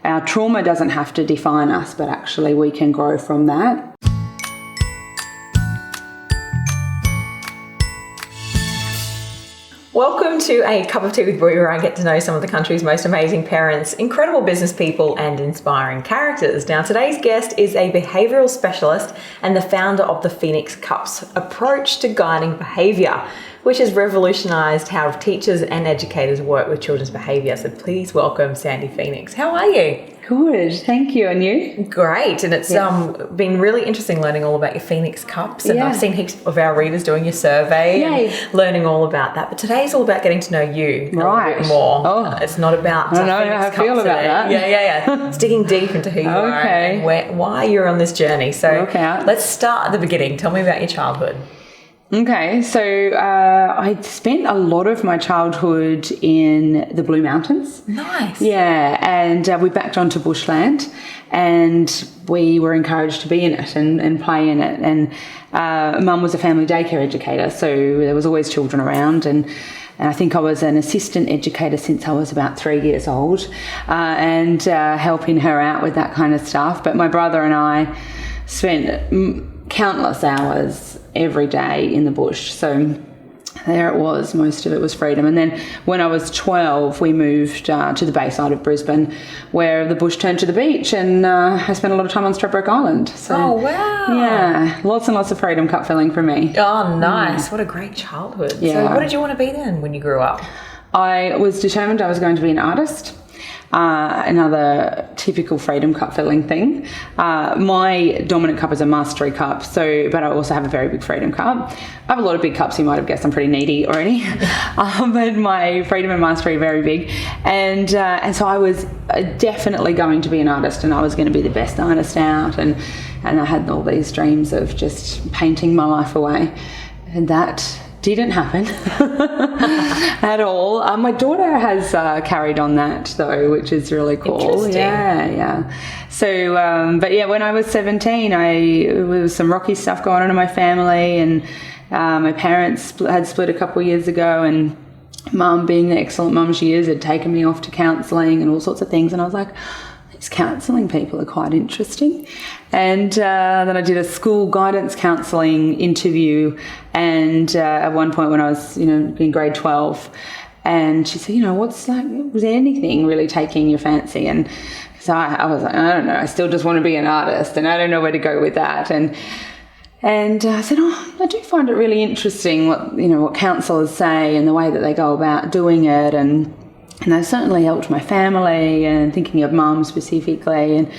our trauma doesn't have to define us, but actually we can grow from that. Welcome to A Cup of Tea with Bree, where I get to know some of the country's most amazing parents, incredible business people and inspiring characters. Now, today's guest is a behavioural specialist and the founder of the Phoenix Cup's approach to guiding behaviour, which has revolutionised how teachers and educators work with children's behaviour. So please welcome Sandi Phoenix. How are you? Good, thank you. And you? Great. And it's been really interesting learning all about your Phoenix Cups. And I've seen heaps of our readers doing your survey and learning all about that. But today's all about getting to know you a little bit more. Oh. It's not about I don't know how I feel about that. Yeah. Digging deep into who you are and why you're on this journey. So let's start at the beginning. Tell me about your childhood. Okay, so I spent a lot of my childhood in the Blue Mountains. Nice. Yeah, and we backed onto bushland, and we were encouraged to be in it and play in it. And Mum was a family daycare educator, so there was always children around. And I think I was an assistant educator since I was about 3 years old, and helping her out with that kind of stuff. But my brother and I spent countless hours every day in the bush. So there it was. Most of it was freedom. And then when I was 12, we moved to the bayside of Brisbane, where the bush turned to the beach, and I spent a lot of time on Stradbroke Island. So, oh, wow. Yeah, lots and lots of freedom cup filling for me. Oh, nice. What a great childhood. Yeah. So what did you want to be then when you grew up? I was determined I was going to be an artist. Another typical freedom cup filling thing. My dominant cup is a mastery cup, but I also have a very big freedom cup. I have a lot of big cups. You might have guessed I'm pretty needy already. But my freedom and mastery are very big, and so I was definitely going to be an artist, and I was going to be the best artist out, and I had all these dreams of just painting my life away, and that didn't happen at all. My daughter has carried on that though, which is really cool. Interesting. Yeah. So, but yeah, when I was 17, there was some rocky stuff going on in my family, and my parents had split a couple of years ago, and Mum, being the excellent mum she is, had taken me off to counselling and all sorts of things, and I was like, these counselling people are quite interesting. And then I did a school guidance counselling interview, and at one point when I was, in grade 12, and she said, was there anything really taking your fancy? And so I was like, I don't know, I still just want to be an artist, and I don't know where to go with that. And I said, I do find it really interesting what counsellors say and the way that they go about doing it, and they certainly helped my family, and thinking of Mum specifically. And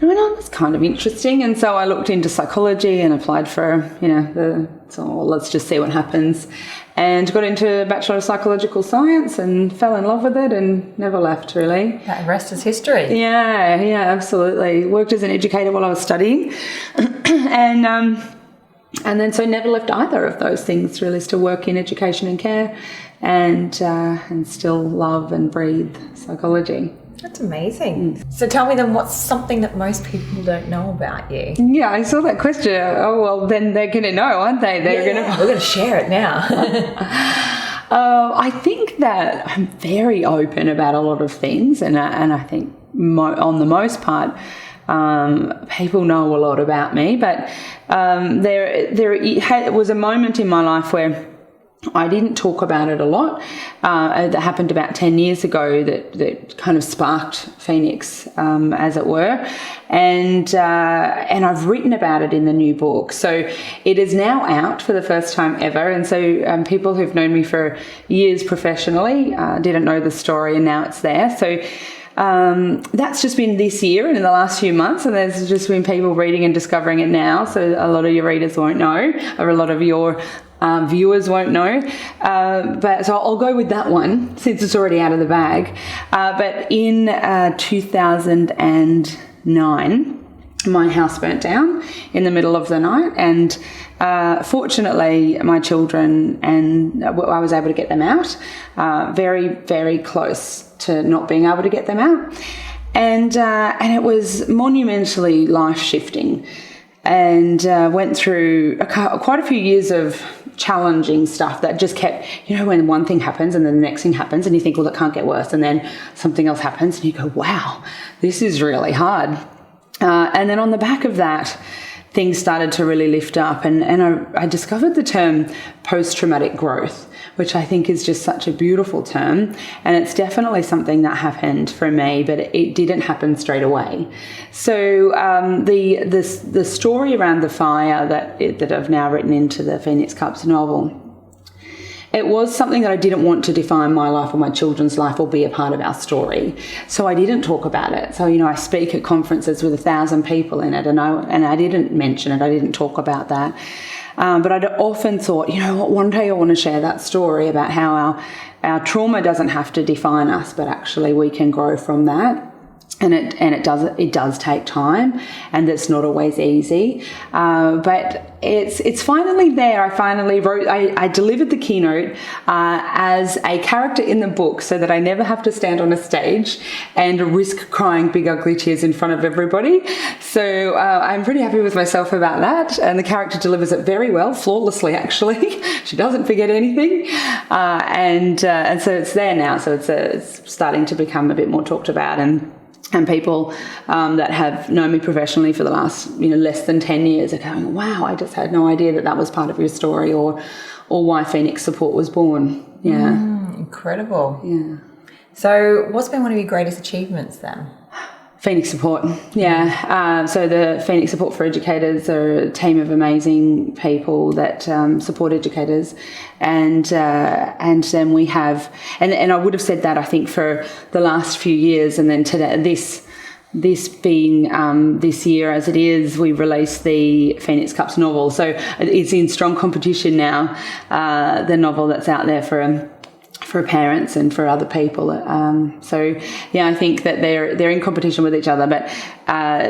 I went, that's kind of interesting. And so I looked into psychology and applied for, let's just see what happens. And got into Bachelor of Psychological Science and fell in love with it and never left, really. That rest is history. Yeah, absolutely. Worked as an educator while I was studying. And then so never left either of those things, really. Still work in education and care, and still love and breathe psychology. That's amazing. So tell me then, what's something that most people don't know about you? Yeah, I saw that question. Oh, well, then they're going to know, aren't they? We're going to share it now. I think that I'm very open about a lot of things, and I think on the most part, people know a lot about me. But there was a moment in my life where I didn't talk about it a lot. That happened about 10 years ago that kind of sparked Phoenix, as it were. And I've written about it in the new book. So it is now out for the first time ever. And so people who've known me for years professionally didn't know the story, and now it's there. So that's just been this year and in the last few months, and there's just been people reading and discovering it now. So a lot of your readers won't know, or a lot of your viewers won't know, but so I'll go with that one since it's already out of the bag. But in 2009, my house burnt down in the middle of the night, and fortunately my children and I was able to get them out, very, very close to not being able to get them out, and it was monumentally life-shifting, and went through quite a few years of challenging stuff that just kept, when one thing happens and then the next thing happens and you think, well, it can't get worse. And then something else happens and you go, wow, this is really hard. And then on the back of that, things started to really lift up, and I discovered the term post-traumatic growth, which I think is just such a beautiful term, and it's definitely something that happened for me, but it didn't happen straight away. So the story around the fire that I've now written into the Phoenix Cups novel, it was something that I didn't want to define my life or my children's life or be a part of our story. So I didn't talk about it. So, I speak at conferences with 1,000 people in it, and I didn't mention it. I didn't talk about that. But I'd often thought, one day I want to share that story about how our trauma doesn't have to define us, but actually we can grow from that. And it does take time, and it's not always easy, but it's finally there. I finally I delivered the keynote as a character in the book, so that I never have to stand on a stage and risk crying big ugly tears in front of everybody. So I'm pretty happy with myself about that, and the character delivers it very well, flawlessly actually. She doesn't forget anything, and so it's there now. So it's starting to become a bit more talked about, and people that have known me professionally for the last, less than 10 years are going, wow, I just had no idea that was part of your story, or why Phoenix Support was born. Yeah. Incredible. Yeah. So what's been one of your greatest achievements then? Phoenix Support, yeah. So the Phoenix Support for Educators are a team of amazing people that support educators, and then we have, and I would have said that I think for the last few years, and then today, this being this year as it is, we released the Phoenix Cups novel. So it's in strong competition now, the novel that's out there for parents and for other people. So yeah, I think that they're in competition with each other, but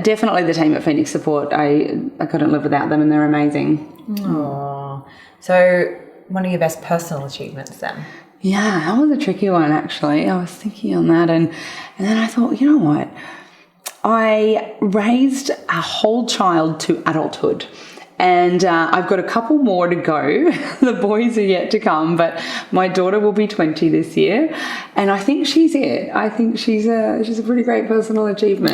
definitely the team at Phoenix Support, I couldn't live without them, and they're amazing. Oh, so one of your best personal achievements then? Yeah, that was a tricky one actually. I was thinking on that, and then I thought, you know what? I raised a whole child to adulthood. And I've got a couple more to go. The boys are yet to come, but my daughter will be 20 this year, and I think she's it. I think she's a pretty great personal achievement.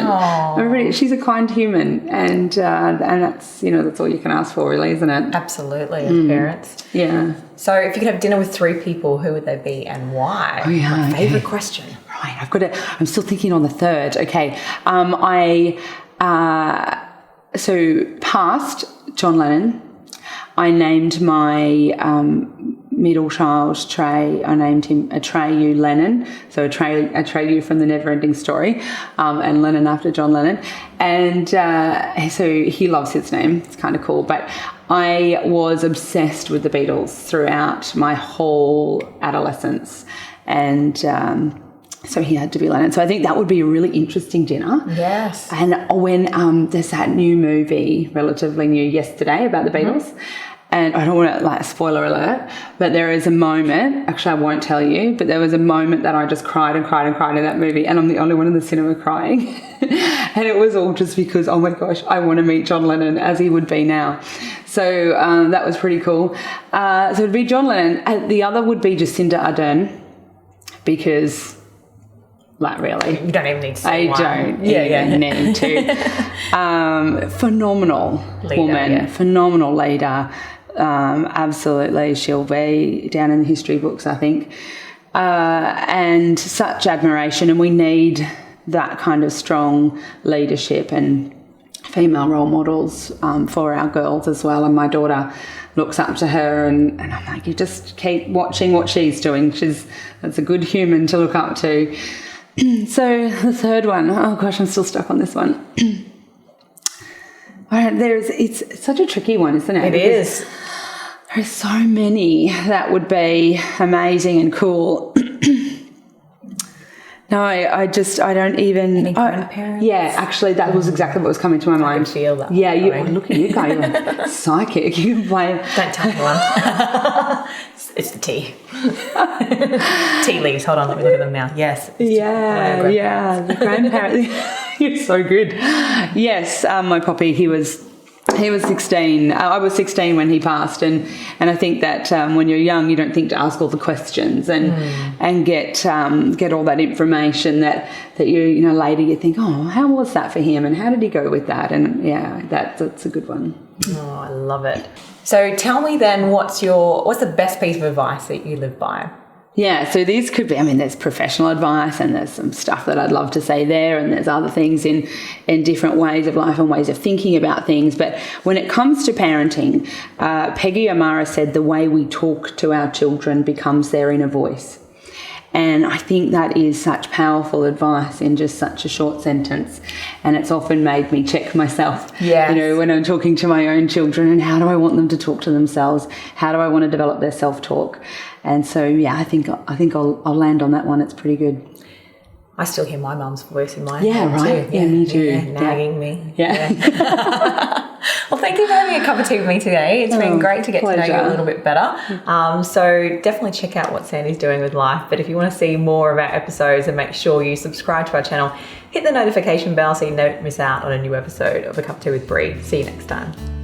She's a kind human, and that's that's all you can ask for, really, isn't it? Absolutely, as parents. Yeah. So, if you could have dinner with 3 people, who would they be and why? Oh yeah, my favourite question. Right, I'm still thinking on the third. Okay, so past John Lennon, I named my middle child Trey. I named him Atreyu Lennon, so Atreyu from the Neverending Story, and Lennon after John Lennon. And so he loves his name. It's kind of cool. But I was obsessed with the Beatles throughout my whole adolescence, and so he had to be Lennon. So I think that would be a really interesting dinner. Yes. And when there's that new movie, relatively new, yesterday, about the Beatles, and I don't want to, spoiler alert, but there is a moment, actually I won't tell you, but there was a moment that I just cried and cried and cried in that movie, and I'm the only one in the cinema crying. And it was all just because, oh my gosh, I want to meet John Lennon as he would be now. So that was pretty cool. So it would be John Lennon. The other would be Jacinda Ardern, because... really. You don't even need to say I don't even need to. Phenomenal woman, phenomenal leader. Absolutely, she'll be down in the history books, I think. And such admiration, and we need that kind of strong leadership and female role models for our girls as well. And my daughter looks up to her, and I'm like, you just keep watching what she's doing. That's a good human to look up to. So the third one, oh gosh, I'm still stuck on this one. It's such a tricky one, isn't it? It is. There's so many that would be amazing and cool. No, I don't even... Any grandparents? Yeah, actually, that was exactly what was coming to my mind. I can feel that. Yeah, look at you guys. You're psychic. You can play... Don't tell anyone. It's the tea. Tea leaves. Hold on, let me look at them now. Yes. Yeah. The grandparents. You're so good. Yes, my poppy, he was He was 16. I was 16 when he passed, and I think that when you're young, you don't think to ask all the questions and get all that information that you later you think, oh, how was that for him, and how did he go with that? And yeah, that's a good one. Oh, I love it. So tell me then, what's the best piece of advice that you live by? Yeah, so these could be, there's professional advice, and there's some stuff that I'd love to say there, and there's other things in different ways of life and ways of thinking about things. But when it comes to parenting, Peggy O'Mara said the way we talk to our children becomes their inner voice. And I think that is such powerful advice in just such a short sentence. And it's often made me check myself, when I'm talking to my own children, and how do I want them to talk to themselves? How do I want to develop their self-talk? And so, yeah, I think I'll land on that one. It's pretty good. I still hear my mum's voice in my head. Yeah, right. Too. Yeah, me too. Yeah, nagging me. Yeah. Well, thank you for having a cup of tea with me today. It's been great to get to know you a little bit better. So definitely check out what Sandi's doing with life. But if you want to see more of our episodes, and make sure you subscribe to our channel, hit the notification bell so you don't miss out on a new episode of A Cup of Tea with Bree. See you next time.